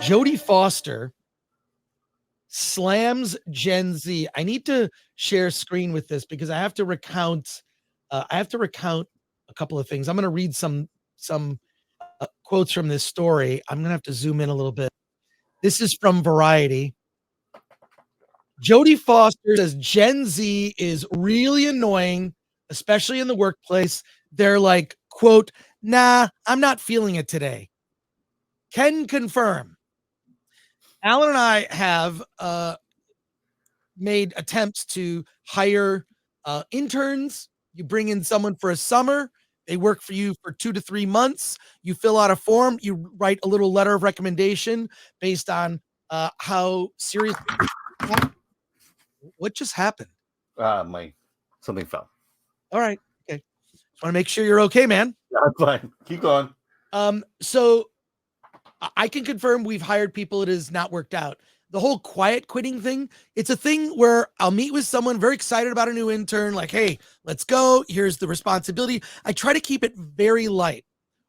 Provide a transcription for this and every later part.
Jodie Foster slams Gen Z. I need to share screen with this because I have to recount. A couple of things. I'm going to read some quotes from this story. I'm going to have to zoom in a little bit. This is from Variety. Jodie Foster says Gen Z is really annoying, especially in the workplace. They're like, quote, nah, I'm not feeling it today. Can confirm. Alan and I have made attempts to hire interns. You bring in someone for a summer. They work for you for 2 to 3 months. You fill out a form. You write a little letter of recommendation based on how serious. What just happened? Something fell. All right. Okay. Just want to make sure you're okay, man. Yeah, I'm fine. Keep going. So I can confirm we've hired people. It has not worked out. The whole quiet quitting thing, it's a thing where I'll meet with someone very excited about a new intern, like, hey, let's go. Here's the responsibility. I try to keep it very light.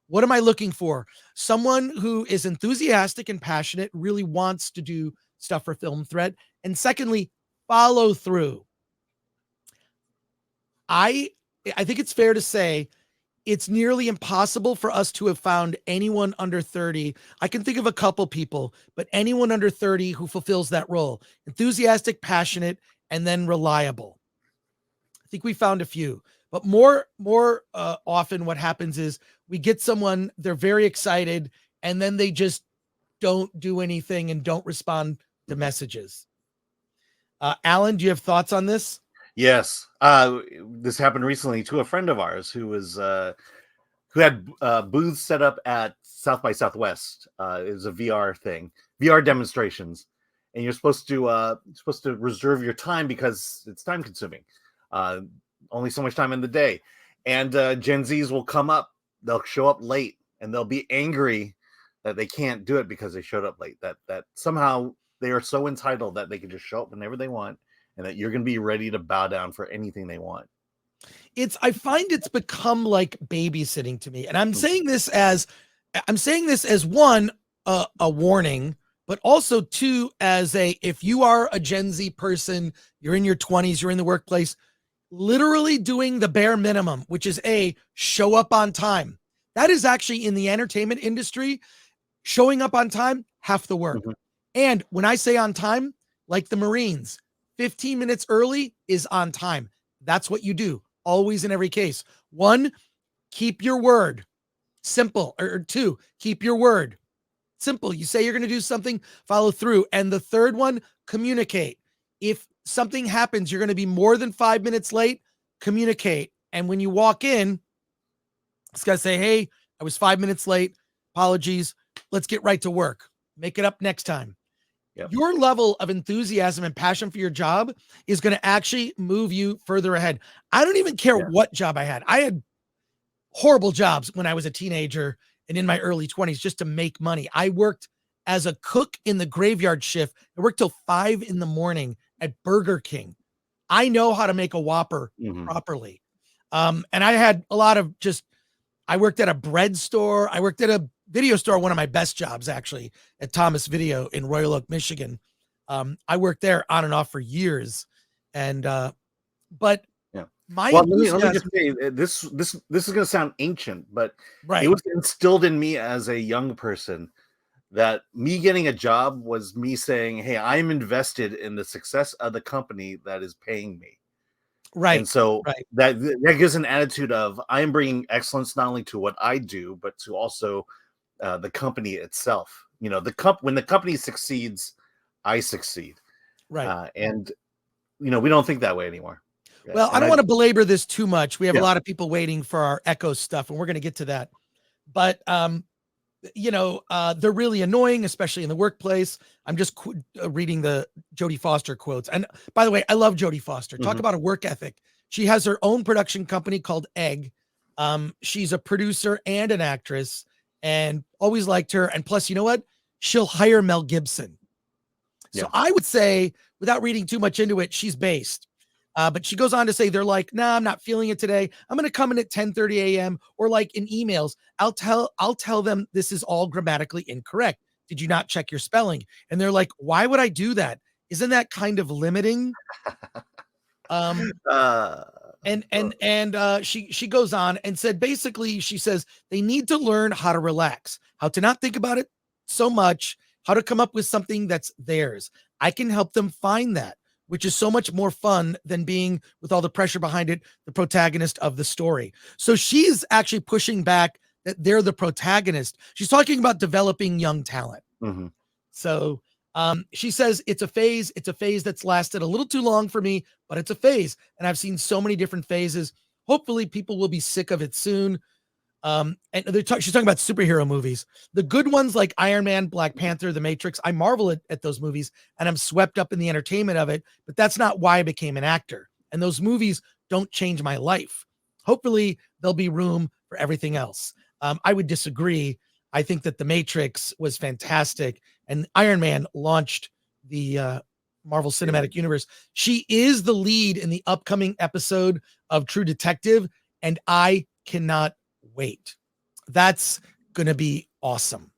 What am I looking for? Someone who is enthusiastic and passionate, really wants to do stuff for Film Threat. And secondly, follow through. I think it's fair to say it's nearly impossible for us to have found anyone under 30. I can think of a couple people, but anyone under 30 who fulfills that role. Enthusiastic, passionate, and then reliable. I think we found a few, but more often what happens is we get someone, they're very excited, and then they just don't do anything and don't respond to messages. Alan, do you have thoughts on this? Yes. This happened recently to a friend of ours who was who had booths set up at South by Southwest. It was a VR thing, VR demonstrations, and you're supposed to reserve your time because it's time consuming. Only so much time in the day, and Gen Zs will come up. They'll show up late, and they'll be angry that they can't do it because they showed up late. That somehow they are so entitled that they can just show up whenever they want, and that you're going to be ready to bow down for anything they want. I find it's become like babysitting to me. And I'm saying this as one, a warning, but also two, as if you are a Gen Z person, you're in your 20s, you're in the workplace, literally doing the bare minimum, which is show up on time. That is actually in the entertainment industry, showing up on time, half the work. Mm-hmm. And when I say on time, like the Marines, 15 minutes early is on time. That's what you do. Always in every case. 1, keep your word. Simple. Or 2, keep your word. Simple. You say you're going to do something, follow through. And the third one, communicate. If something happens, you're going to be more than 5 minutes late, communicate. And when you walk in, this guy say, hey, I was 5 minutes late. Apologies. Let's get right to work. Make it up next time. Yep. Your level of enthusiasm and passion for your job is going to actually move you further ahead. I don't even care what job I had. I had horrible jobs when I was a teenager and in my early 20s just to make money. I worked as a cook in the graveyard shift. I worked till 5 a.m. at Burger King. I know how to make a Whopper properly. And I had a lot of I worked at a bread store. I worked at a video store, one of my best jobs actually, at Thomas Video in Royal Oak, Michigan. I worked there on and off for years. And but let me just say, this is going to sound ancient, but it was instilled in me as a young person that me getting a job was me saying, hey, I'm invested in the success of the company that is paying me. Right. And so that gives an attitude of I am bringing excellence not only to what I do, but to also the company itself. You know, when the company succeeds, I succeed. Right. And we don't think that way anymore. Well, I don't want to belabor this too much. We have a lot of people waiting for our Echo stuff, and we're going to get to that. But they're really annoying, especially in the workplace. I'm just reading the Jodie Foster quotes. And by the way, I love Jodie Foster. Talk about a work ethic. She has her own production company called Egg. She's a producer and an actress, and always liked her. And plus, you know what? She'll hire Mel Gibson. So I would say, without reading too much into it, she's based. But she goes on to say, they're like, nah, I'm not feeling it today. I'm going to come in at 10:30 a.m. Or like in emails, I'll tell them this is all grammatically incorrect. Did you not check your spelling? And they're like, why would I do that? Isn't that kind of limiting? She goes on and said, basically, she says they need to learn how to relax, how to not think about it so much, how to come up with something that's theirs. I can help them find that, which is so much more fun than being, with all the pressure behind it, the protagonist of the story. So she's actually pushing back that they're the protagonist. She's talking about developing young talent. Mm-hmm. So she says it's a phase. It's a phase that's lasted a little too long for me, but it's a phase. And I've seen so many different phases. Hopefully people will be sick of it soon. And she's talking about superhero movies. The good ones like Iron Man, Black Panther, The Matrix, I marvel at those movies and I'm swept up in the entertainment of it, but that's not why I became an actor. And those movies don't change my life. Hopefully there'll be room for everything else. I would disagree. I think that The Matrix was fantastic and Iron Man launched the Marvel Cinematic Universe. She is the lead in the upcoming episode of True Detective, and I cannot wait. That's going to be awesome.